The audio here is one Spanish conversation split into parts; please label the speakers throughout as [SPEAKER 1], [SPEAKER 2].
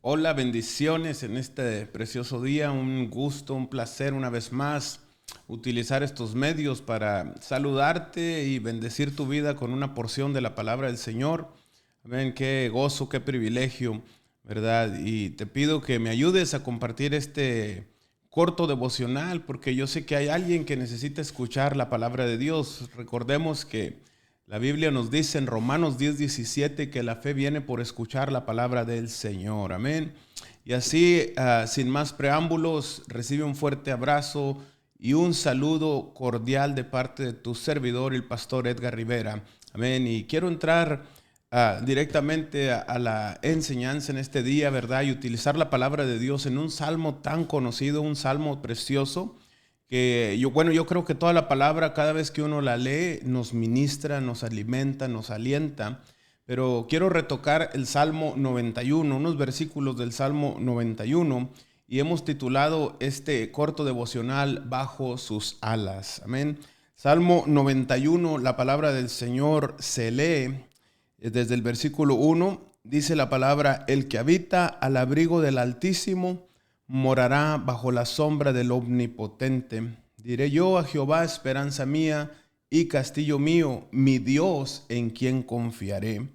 [SPEAKER 1] Hola, bendiciones en este precioso día. Un gusto, un placer una vez más utilizar estos medios para saludarte y bendecir tu vida con una porción de la palabra del Señor. Amén, qué gozo, qué privilegio, ¿verdad? Y te pido que me ayudes a compartir este corto devocional porque yo sé que hay alguien que necesita escuchar la palabra de Dios. Recordemos que la Biblia nos dice en Romanos 10:17 que la fe viene por escuchar la palabra del Señor. Amén. Y así, sin más preámbulos, recibe un fuerte abrazo y un saludo cordial de parte de tu servidor, el pastor Edgar Rivera. Amén. Y quiero entrar directamente a la enseñanza en este día, ¿verdad? Y utilizar la palabra de Dios en un salmo tan conocido, un salmo precioso que yo creo que toda la palabra, cada vez que uno la lee, nos ministra, nos alimenta, nos alienta. Pero quiero retocar el Salmo 91, unos versículos del Salmo 91, y hemos titulado este corto devocional Bajo sus alas. Amén. Salmo 91, la palabra del Señor se lee desde el versículo 1. Dice la palabra: el que habita al abrigo del Altísimo morará bajo la sombra del Omnipotente. Diré yo a Jehová, esperanza mía y castillo mío, mi Dios en quien confiaré.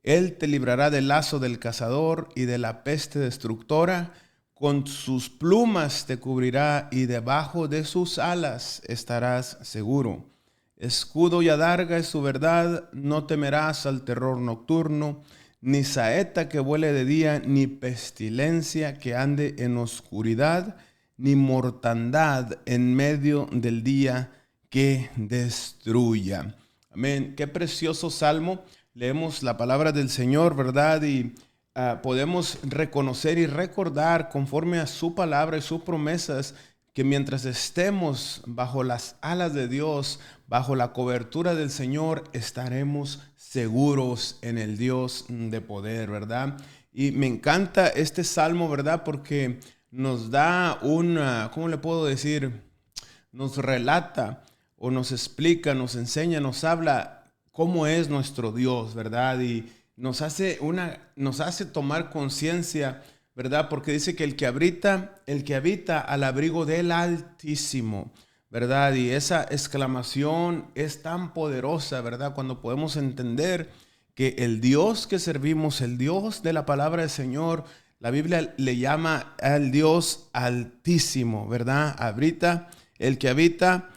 [SPEAKER 1] Él te librará del lazo del cazador y de la peste destructora. Con sus plumas te cubrirá y debajo de sus alas estarás seguro. Escudo y adarga es su verdad, no temerás al terror nocturno, ni saeta que vuele de día, ni pestilencia que ande en oscuridad, ni mortandad en medio del día que destruya. Amén. Qué precioso salmo. Leemos la palabra del Señor, ¿verdad? Y podemos reconocer y recordar conforme a su palabra y sus promesas que mientras estemos bajo las alas de Dios, bajo la cobertura del Señor, estaremos seguros en el Dios de poder, ¿verdad? Y me encanta este salmo, ¿verdad? Porque nos da una, ¿cómo le puedo decir? Nos relata o nos explica, nos enseña, nos habla cómo es nuestro Dios, ¿verdad? Y nos hace tomar conciencia, ¿verdad? Porque dice que el que habita al abrigo del Altísimo, ¿verdad? Y esa exclamación es tan poderosa, ¿verdad? Cuando podemos entender que el Dios que servimos, el Dios de la palabra del Señor, la Biblia le llama al Dios Altísimo, ¿verdad? El que habita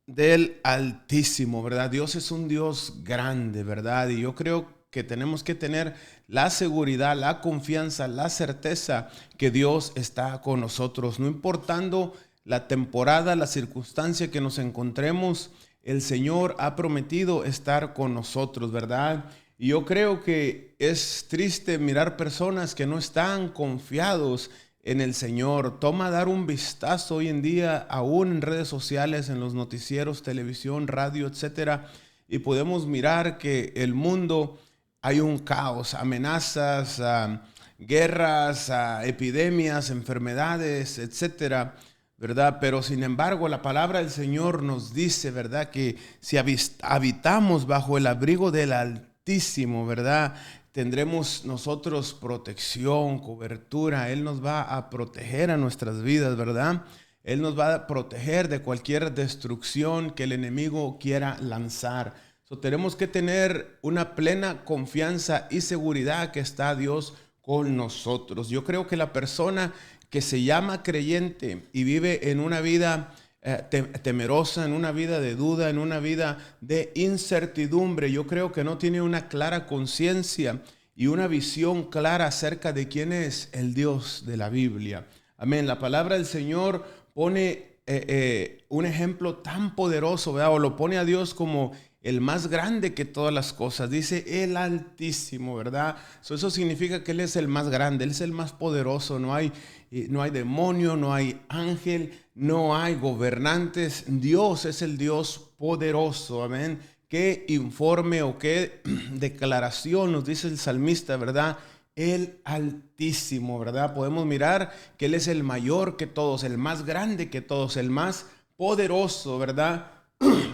[SPEAKER 1] del Altísimo, ¿verdad? Dios es un Dios grande, ¿verdad? Y yo creo que tenemos que tener la seguridad, la confianza, la certeza que Dios está con nosotros. No importando la temporada, la circunstancia que nos encontremos, el Señor ha prometido estar con nosotros, ¿verdad? Y yo creo que es triste mirar personas que no están confiados en el Señor. Toma dar un vistazo hoy en día, aún en redes sociales, en los noticieros, televisión, radio, etcétera, y podemos mirar que el mundo hay un caos, amenazas, guerras, epidemias, enfermedades, etcétera, ¿verdad? Pero sin embargo, la palabra del Señor nos dice, ¿verdad? Que si habitamos bajo el abrigo del Altísimo, ¿verdad? Tendremos nosotros protección, cobertura. Él nos va a proteger a nuestras vidas, ¿verdad? Él nos va a proteger de cualquier destrucción que el enemigo quiera lanzar. Tenemos que tener una plena confianza y seguridad que está Dios con nosotros. Yo creo que la persona que se llama creyente y vive en una vida temerosa, en una vida de duda, en una vida de incertidumbre, yo creo que no tiene una clara conciencia y una visión clara acerca de quién es el Dios de la Biblia. Amén. La palabra del Señor pone un ejemplo tan poderoso, ¿verdad? O lo pone a Dios como el más grande que todas las cosas. Dice el Altísimo, ¿verdad? Eso significa que Él es el más grande, Él es el más poderoso. No hay demonio, no hay ángel, no hay gobernantes. Dios es el Dios poderoso, amén. Qué informe o qué declaración nos dice el salmista, ¿verdad? El Altísimo, ¿verdad? Podemos mirar que Él es el mayor que todos, el más grande que todos, el más poderoso, ¿verdad?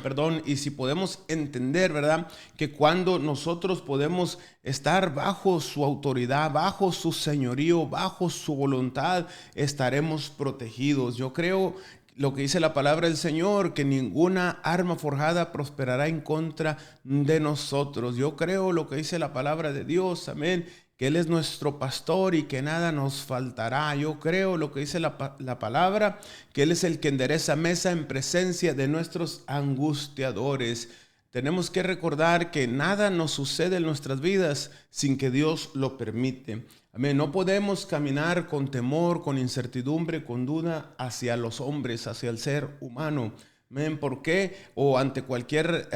[SPEAKER 1] perdón, y si podemos entender, ¿verdad? Que cuando nosotros podemos estar bajo su autoridad, bajo su señorío, bajo su voluntad, estaremos protegidos. Yo creo lo que dice la palabra del Señor, que ninguna arma forjada prosperará en contra de nosotros. Yo creo lo que dice la palabra de Dios, amén, que Él es nuestro pastor y que nada nos faltará. Yo creo lo que dice la palabra, que Él es el que endereza mesa en presencia de nuestros angustiadores. Tenemos que recordar que nada nos sucede en nuestras vidas sin que Dios lo permite. Amén. No podemos caminar con temor, con incertidumbre, con duda hacia los hombres, hacia el ser humano. Amén. ¿Por qué? O ante cualquier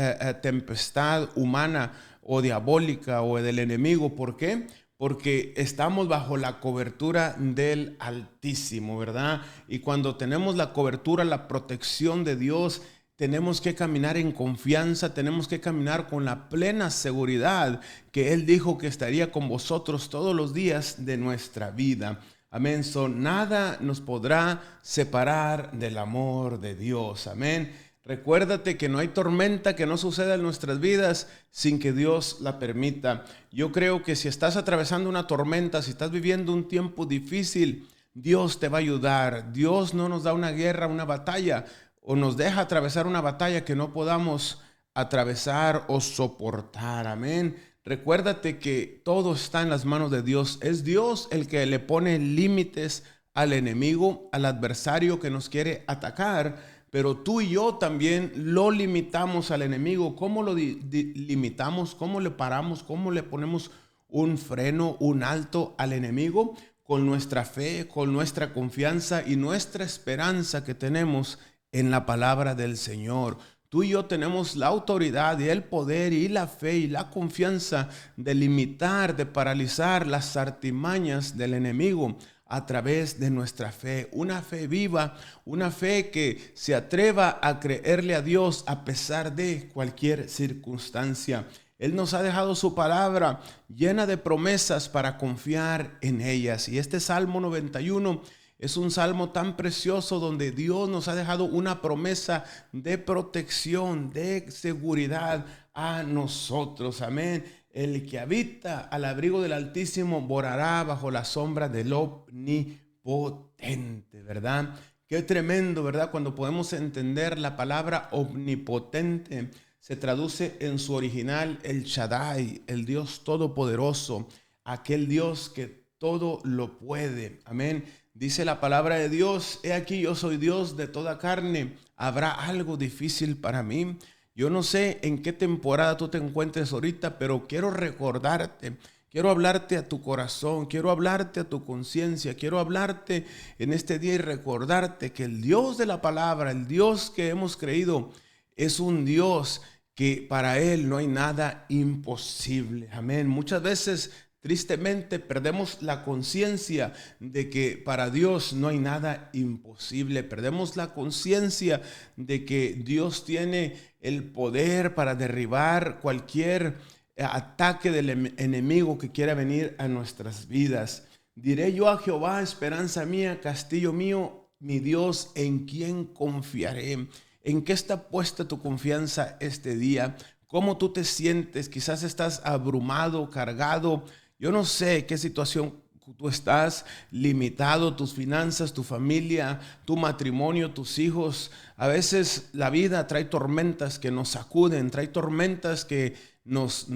[SPEAKER 1] tempestad humana o diabólica o del enemigo. ¿Por qué? Porque estamos bajo la cobertura del Altísimo, ¿verdad? Y cuando tenemos la cobertura, la protección de Dios, tenemos que caminar en confianza, tenemos que caminar con la plena seguridad que Él dijo que estaría con vosotros todos los días de nuestra vida. Amén. Nada nos podrá separar del amor de Dios. Amén. Recuérdate que no hay tormenta que no suceda en nuestras vidas sin que Dios la permita. Yo creo que si estás atravesando una tormenta, si estás viviendo un tiempo difícil, Dios te va a ayudar. Dios no nos da una guerra, una batalla, o nos deja atravesar una batalla que no podamos atravesar o soportar. Amén. Recuérdate que todo está en las manos de Dios. Es Dios el que le pone límites al enemigo, al adversario que nos quiere atacar, pero tú y yo también lo limitamos al enemigo. ¿Cómo lo limitamos? ¿Cómo le paramos? ¿Cómo le ponemos un freno, un alto al enemigo? Con nuestra fe, con nuestra confianza y nuestra esperanza que tenemos en la palabra del Señor. Tú y yo tenemos la autoridad y el poder y la fe y la confianza de limitar, de paralizar las artimañas del enemigo a través de nuestra fe. Una fe viva, una fe que se atreva a creerle a Dios a pesar de cualquier circunstancia. Él nos ha dejado su palabra llena de promesas para confiar en ellas. Y este Salmo 91 es un salmo tan precioso donde Dios nos ha dejado una promesa de protección, de seguridad a nosotros. Amén. El que habita al abrigo del Altísimo morará bajo la sombra del Omnipotente, ¿verdad? Qué tremendo, ¿verdad? Cuando podemos entender la palabra omnipotente, se traduce en su original el Shaddai, el Dios todopoderoso, aquel Dios que todo lo puede. Amén. Dice la palabra de Dios: he aquí, yo soy Dios de toda carne. ¿Habrá algo difícil para mí? Yo no sé en qué temporada tú te encuentres ahorita, pero quiero recordarte, quiero hablarte a tu corazón, quiero hablarte a tu conciencia, quiero hablarte en este día y recordarte que el Dios de la palabra, el Dios que hemos creído, es un Dios que para Él no hay nada imposible. Amén. Muchas veces, tristemente, perdemos la conciencia de que para Dios no hay nada imposible. Perdemos la conciencia de que Dios tiene el poder para derribar cualquier ataque del enemigo que quiera venir a nuestras vidas. Diré yo a Jehová, esperanza mía, castillo mío, mi Dios, en quien confiaré. ¿En qué está puesta tu confianza este día? ¿Cómo tú te sientes? Quizás estás abrumado, cargado. Yo no sé qué situación tú estás, limitado, tus finanzas, tu familia, tu matrimonio, tus hijos. A veces la vida trae tormentas que nos sacuden, trae tormentas que nos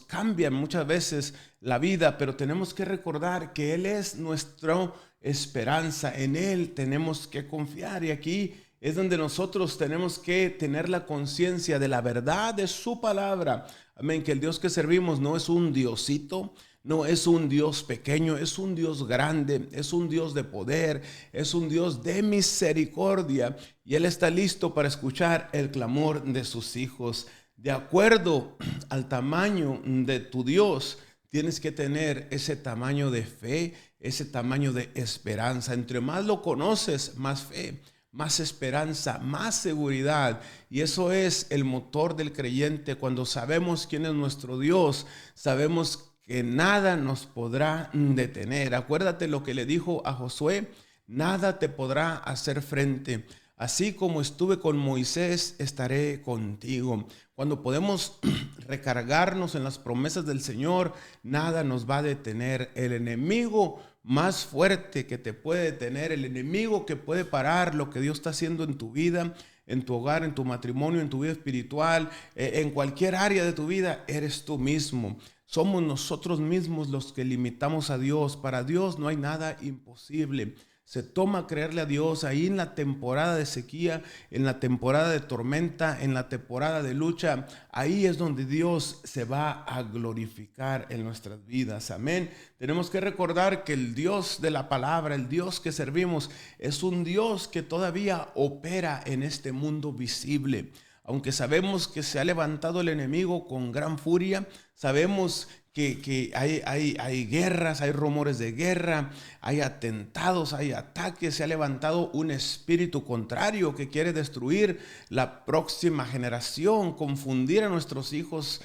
[SPEAKER 1] cambian muchas veces la vida, pero tenemos que recordar que Él es nuestra esperanza. En Él tenemos que confiar, y aquí es donde nosotros tenemos que tener la conciencia de la verdad de su palabra. Amén, que el Dios que servimos no es un diosito, no es un Dios pequeño, es un Dios grande, es un Dios de poder, es un Dios de misericordia, y Él está listo para escuchar el clamor de sus hijos. De acuerdo al tamaño de tu Dios, tienes que tener ese tamaño de fe, ese tamaño de esperanza. Entre más lo conoces, más fe, más esperanza, más seguridad. Y eso es el motor del creyente. Cuando sabemos quién es nuestro Dios, sabemos que nada nos podrá detener. Acuérdate lo que le dijo a Josué: nada te podrá hacer frente. Así como estuve con Moisés, estaré contigo. Cuando podemos recargarnos en las promesas del Señor, nada nos va a detener. El enemigo más fuerte que te puede detener, el enemigo que puede parar lo que Dios está haciendo en tu vida, en tu hogar, en tu matrimonio, en tu vida espiritual, en cualquier área de tu vida, eres tú mismo. Somos nosotros mismos los que limitamos a Dios. Para Dios no hay nada imposible. Se toma creerle a Dios ahí en la temporada de sequía, en la temporada de tormenta, en la temporada de lucha. Ahí es donde Dios se va a glorificar en nuestras vidas. Amén. Tenemos que recordar que el Dios de la palabra, el Dios que servimos, es un Dios que todavía opera en este mundo visible. Aunque sabemos que se ha levantado el enemigo con gran furia, sabemos que hay guerras, hay rumores de guerra, hay atentados, hay ataques, se ha levantado un espíritu contrario que quiere destruir la próxima generación, confundir a nuestros hijos,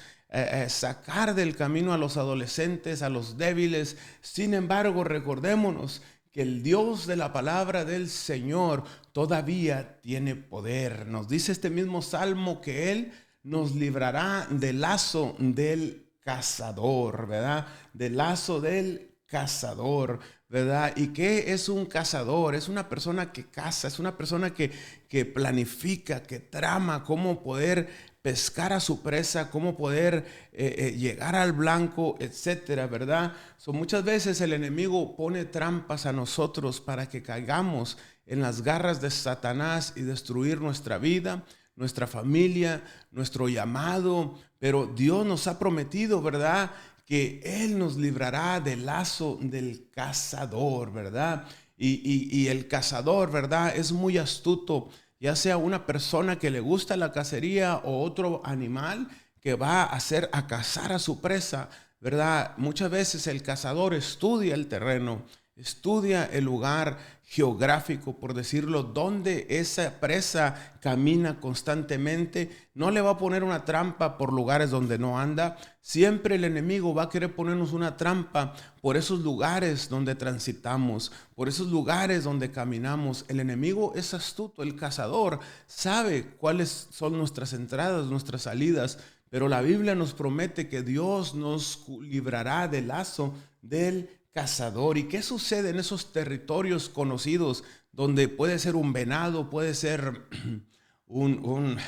[SPEAKER 1] sacar del camino a los adolescentes, a los débiles. Sin embargo, recordémonos que el Dios de la palabra del Señor todavía tiene poder. Nos dice este mismo salmo que Él nos librará del lazo del cazador, ¿verdad? Del lazo del cazador, ¿verdad? ¿Y qué es un cazador? Es una persona que caza, es una persona que planifica, que trama cómo poder pescar a su presa, cómo poder llegar al blanco, etcétera, ¿verdad? Muchas veces el enemigo pone trampas a nosotros para que caigamos en las garras de Satanás y destruir nuestra vida, nuestra familia, nuestro llamado. Pero Dios nos ha prometido, ¿verdad?, que Él nos librará del lazo del cazador, ¿verdad? Y el cazador, ¿verdad?, es muy astuto, ya sea una persona que le gusta la cacería o otro animal que va a cazar a su presa, ¿verdad? Muchas veces el cazador estudia el terreno, estudia el lugar geográfico, por decirlo, donde esa presa camina constantemente. No le va a poner una trampa por lugares donde no anda. Siempre el enemigo va a querer ponernos una trampa por esos lugares donde transitamos, por esos lugares donde caminamos. El enemigo es astuto, el cazador sabe cuáles son nuestras entradas, nuestras salidas, pero la Biblia nos promete que Dios nos librará del lazo del cazador. ¿Y qué sucede en esos territorios conocidos donde puede ser un venado, puede ser un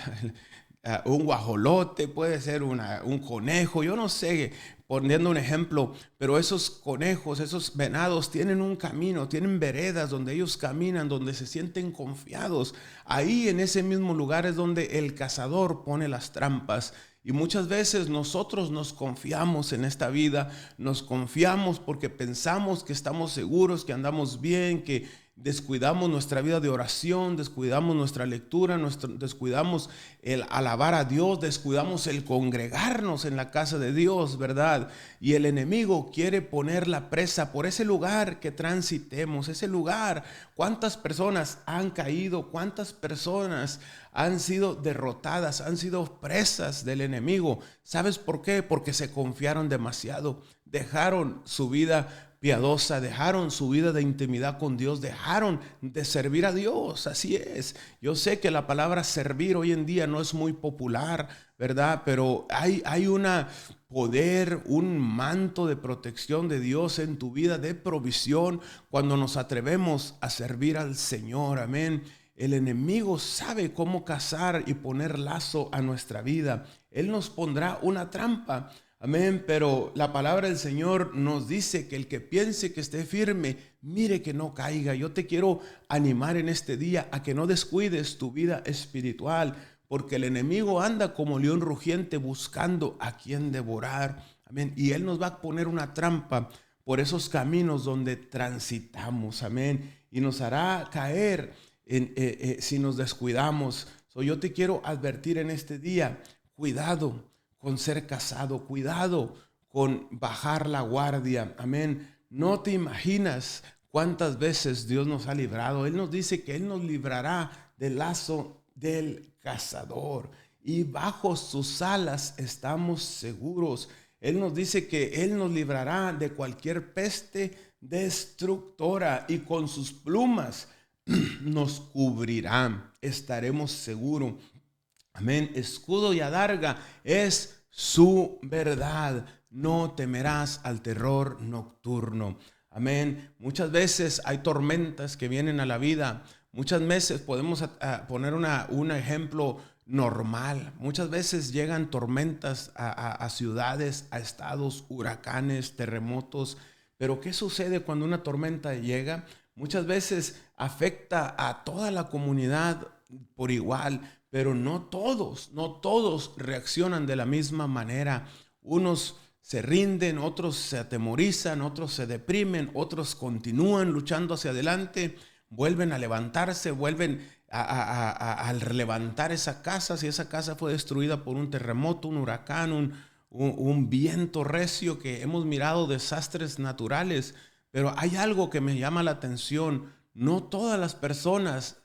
[SPEAKER 1] guajolote, puede ser un conejo? Yo no sé, poniendo un ejemplo, pero esos conejos, esos venados tienen un camino, tienen veredas donde ellos caminan, donde se sienten confiados. Ahí en ese mismo lugar es donde el cazador pone las trampas. Y muchas veces nosotros nos confiamos en esta vida, nos confiamos porque pensamos que estamos seguros, que andamos bien, que descuidamos nuestra vida de oración, descuidamos nuestra lectura, descuidamos el alabar a Dios, descuidamos el congregarnos en la casa de Dios, ¿verdad? Y el enemigo quiere poner la presa por ese lugar que transitemos, ese lugar. ¿Cuántas personas han caído? ¿Cuántas personas han sido derrotadas, han sido presas del enemigo? ¿Sabes por qué? Porque se confiaron demasiado, dejaron su vida piadosa, dejaron su vida de intimidad con Dios, dejaron de servir a Dios. Así es. Yo sé que la palabra servir hoy en día no es muy popular, ¿verdad? Pero hay un poder, un manto de protección de Dios en tu vida, de provisión, cuando nos atrevemos a servir al Señor. Amén. El enemigo sabe cómo cazar y poner lazo a nuestra vida. Él nos pondrá una trampa. Amén, pero la palabra del Señor nos dice que el que piense que esté firme, mire que no caiga. Yo te quiero animar en este día a que no descuides tu vida espiritual, porque el enemigo anda como león rugiente buscando a quien devorar. Amén, y Él nos va a poner una trampa por esos caminos donde transitamos. Amén, y nos hará caer si nos descuidamos. Yo te quiero advertir en este día, cuidado con ser casado, cuidado con bajar la guardia. Amén. No te imaginas cuántas veces Dios nos ha librado. Él nos dice que Él nos librará del lazo del cazador y bajo sus alas estamos seguros. Él nos dice que Él nos librará de cualquier peste destructora y con sus plumas nos cubrirá, estaremos seguros. Amén. Escudo y adarga es su verdad. No temerás al terror nocturno. Amén. Muchas veces hay tormentas que vienen a la vida. Muchas veces podemos poner un ejemplo normal. Muchas veces llegan tormentas a ciudades, a estados, huracanes, terremotos. Pero ¿qué sucede cuando una tormenta llega? Muchas veces afecta a toda la comunidad por igual, pero no todos reaccionan de la misma manera. Unos se rinden, otros se atemorizan, otros se deprimen, otros continúan luchando hacia adelante, vuelven a levantarse, vuelven a levantar esa casa. Si esa casa fue destruida por un terremoto, un huracán, un viento recio, que hemos mirado desastres naturales, pero hay algo que me llama la atención. No todas las personas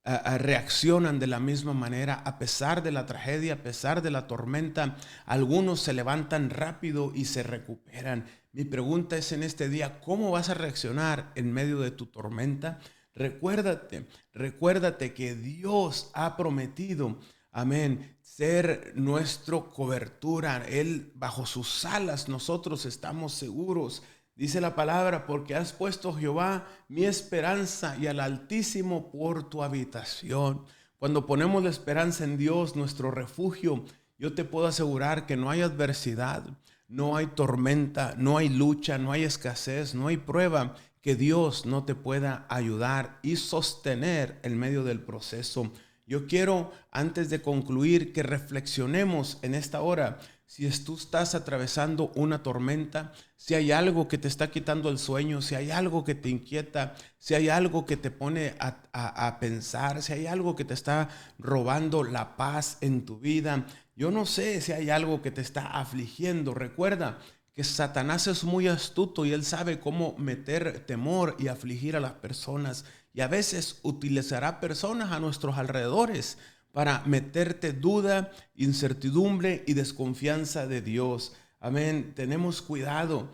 [SPEAKER 1] reaccionan de la misma manera. A pesar de la tragedia, a pesar de la tormenta, algunos se levantan rápido y se recuperan. Mi pregunta es en este día: ¿cómo vas a reaccionar en medio de tu tormenta? Recuérdate que Dios ha prometido, amén, ser nuestra cobertura. Él, bajo sus alas, nosotros estamos seguros. Dice la palabra: porque has puesto, Jehová, mi esperanza, y al Altísimo por tu habitación. Cuando ponemos la esperanza en Dios, nuestro refugio, yo te puedo asegurar que no hay adversidad, no hay tormenta, no hay lucha, no hay escasez, no hay prueba que Dios no te pueda ayudar y sostener en medio del proceso. Yo quiero, antes de concluir, que reflexionemos en esta hora. Si tú estás atravesando una tormenta, si hay algo que te está quitando el sueño, si hay algo que te inquieta, si hay algo que te pone a pensar, si hay algo que te está robando la paz en tu vida, yo no sé si hay algo que te está afligiendo. Recuerda que Satanás es muy astuto y él sabe cómo meter temor y afligir a las personas. Y a veces utilizará personas a nuestros alrededores para meterte duda, incertidumbre y desconfianza de Dios. Amén. Tenemos cuidado,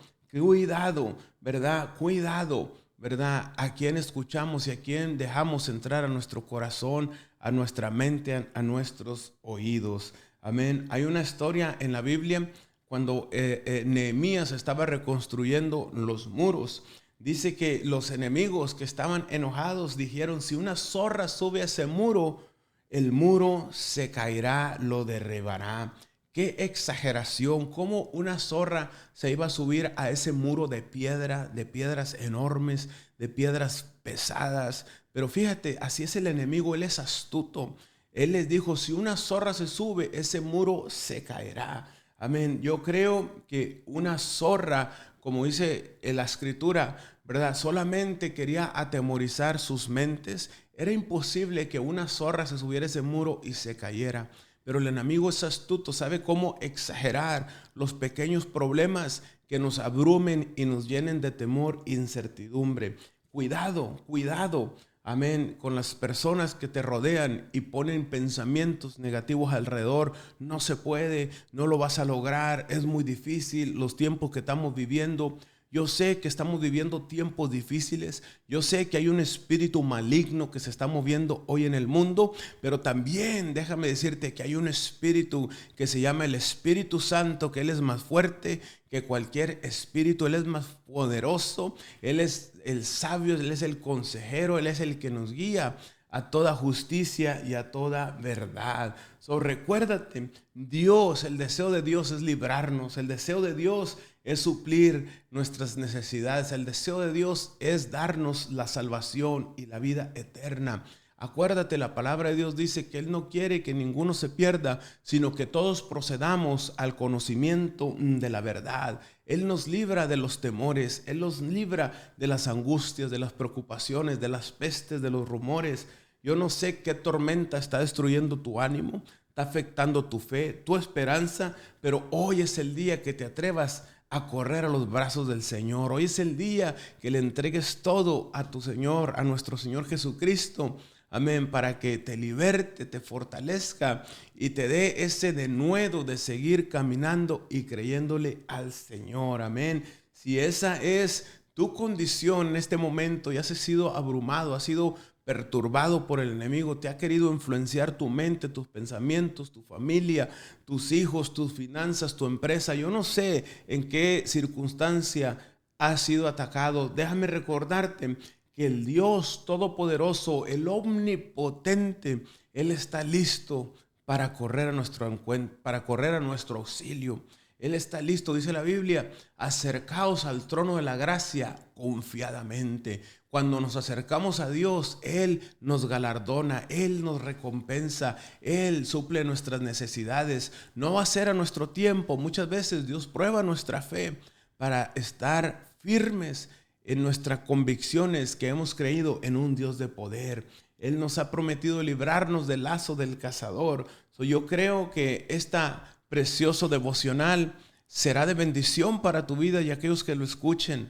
[SPEAKER 1] ¿verdad? Cuidado, ¿verdad? A quién escuchamos y a quién dejamos entrar a nuestro corazón, a nuestra mente, a nuestros oídos. Amén. Hay una historia en la Biblia cuando Nehemías estaba reconstruyendo los muros. Dice que los enemigos que estaban enojados dijeron: si una zorra sube a ese muro, el muro se caerá, lo derribará. Qué exageración, cómo una zorra se iba a subir a ese muro de piedra, de piedras enormes, de piedras pesadas. Pero fíjate, así es el enemigo, él es astuto. Él les dijo: si una zorra se sube, ese muro se caerá. Amén. Yo creo que una zorra, como dice en la escritura, ¿verdad?, solamente quería atemorizar sus mentes. Era imposible que una zorra se subiera a ese muro y se cayera. Pero el enemigo es astuto, sabe cómo exagerar los pequeños problemas que nos abrumen y nos llenen de temor e incertidumbre. Cuidado, amén, con las personas que te rodean y ponen pensamientos negativos alrededor. No se puede, no lo vas a lograr, es muy difícil, los tiempos que estamos viviendo. Yo sé que estamos viviendo tiempos difíciles. Yo sé que hay un espíritu maligno que se está moviendo hoy en el mundo, pero también déjame decirte que hay un espíritu que se llama el Espíritu Santo, que Él es más fuerte que cualquier espíritu. Él es más poderoso, Él es el sabio, Él es el consejero, Él es el que nos guía a toda justicia y a toda verdad. Recuérdate, Dios, el deseo de Dios es librarnos, el deseo de Dios es suplir nuestras necesidades, el deseo de Dios es darnos la salvación y la vida eterna. Acuérdate, la palabra de Dios dice que Él no quiere que ninguno se pierda, sino que todos procedamos al conocimiento de la verdad. Él nos libra de los temores, Él nos libra de las angustias, de las preocupaciones, de las pestes, de los rumores. Yo no sé qué tormenta está destruyendo tu ánimo, está afectando tu fe, tu esperanza, pero hoy es el día que te atrevas a correr a los brazos del Señor. Hoy es el día que le entregues todo a tu Señor, a nuestro Señor Jesucristo. Amén, para que te liberte, te fortalezca y te dé ese denuedo de seguir caminando y creyéndole al Señor. Amén. Si esa es tu condición en este momento y has sido abrumado, has sido perturbado por el enemigo, te ha querido influenciar tu mente, tus pensamientos, tu familia, tus hijos, tus finanzas, tu empresa. Yo no sé en qué circunstancia has sido atacado. Déjame recordarte que el Dios Todopoderoso, el Omnipotente, Él está listo para correr a nuestro encuentro, para correr a nuestro auxilio. Él está listo, dice la Biblia, acercaos al trono de la gracia confiadamente. Cuando nos acercamos a Dios, Él nos galardona, Él nos recompensa, Él suple nuestras necesidades. No va a ser a nuestro tiempo. Muchas veces Dios prueba nuestra fe para estar firmes en nuestras convicciones que hemos creído en un Dios de poder. Él nos ha prometido librarnos del lazo del cazador. Yo creo que esta precioso devocional será de bendición para tu vida y aquellos que lo escuchen.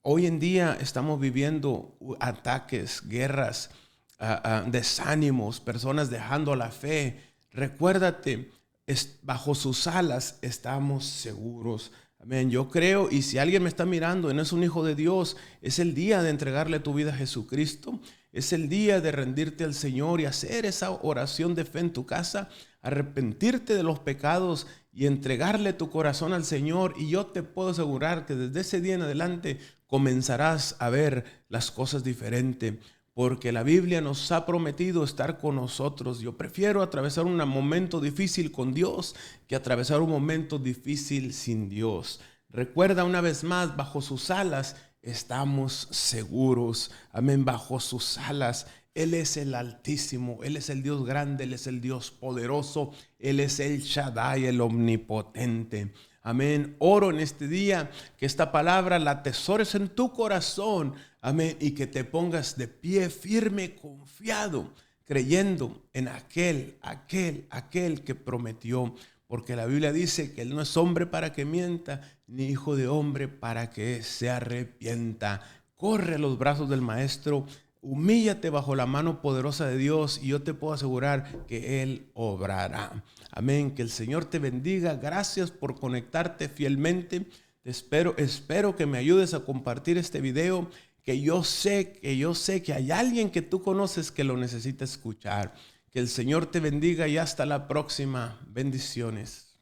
[SPEAKER 1] Hoy en día estamos viviendo ataques, guerras, desánimos, personas dejando la fe. Recuérdate, bajo sus alas estamos seguros. Amén. Yo creo, y si alguien me está mirando y no es un hijo de Dios, es el día de entregarle tu vida a Jesucristo. Es el día de rendirte al Señor y hacer esa oración de fe en tu casa, arrepentirte de los pecados y entregarle tu corazón al Señor. Y yo te puedo asegurar que desde ese día en adelante comenzarás a ver las cosas diferentes, porque la Biblia nos ha prometido estar con nosotros. Yo prefiero atravesar un momento difícil con Dios que atravesar un momento difícil sin Dios. Recuerda una vez más, bajo sus alas estamos seguros. Amén, bajo sus alas. Él es el Altísimo, Él es el Dios grande, Él es el Dios poderoso, Él es el Shaddai, el Omnipotente. Amén. Oro en este día que esta palabra la atesores en tu corazón. Amén. Y que te pongas de pie firme, confiado, creyendo en aquel que prometió. Porque la Biblia dice que Él no es hombre para que mienta, ni hijo de hombre para que se arrepienta. Corre a los brazos del Maestro, humíllate bajo la mano poderosa de Dios y yo te puedo asegurar que Él obrará. Amén. Que el Señor te bendiga. Gracias por conectarte fielmente. Espero que me ayudes a compartir este video, que yo sé que hay alguien que tú conoces que lo necesita escuchar. Que el Señor te bendiga y hasta la próxima. Bendiciones.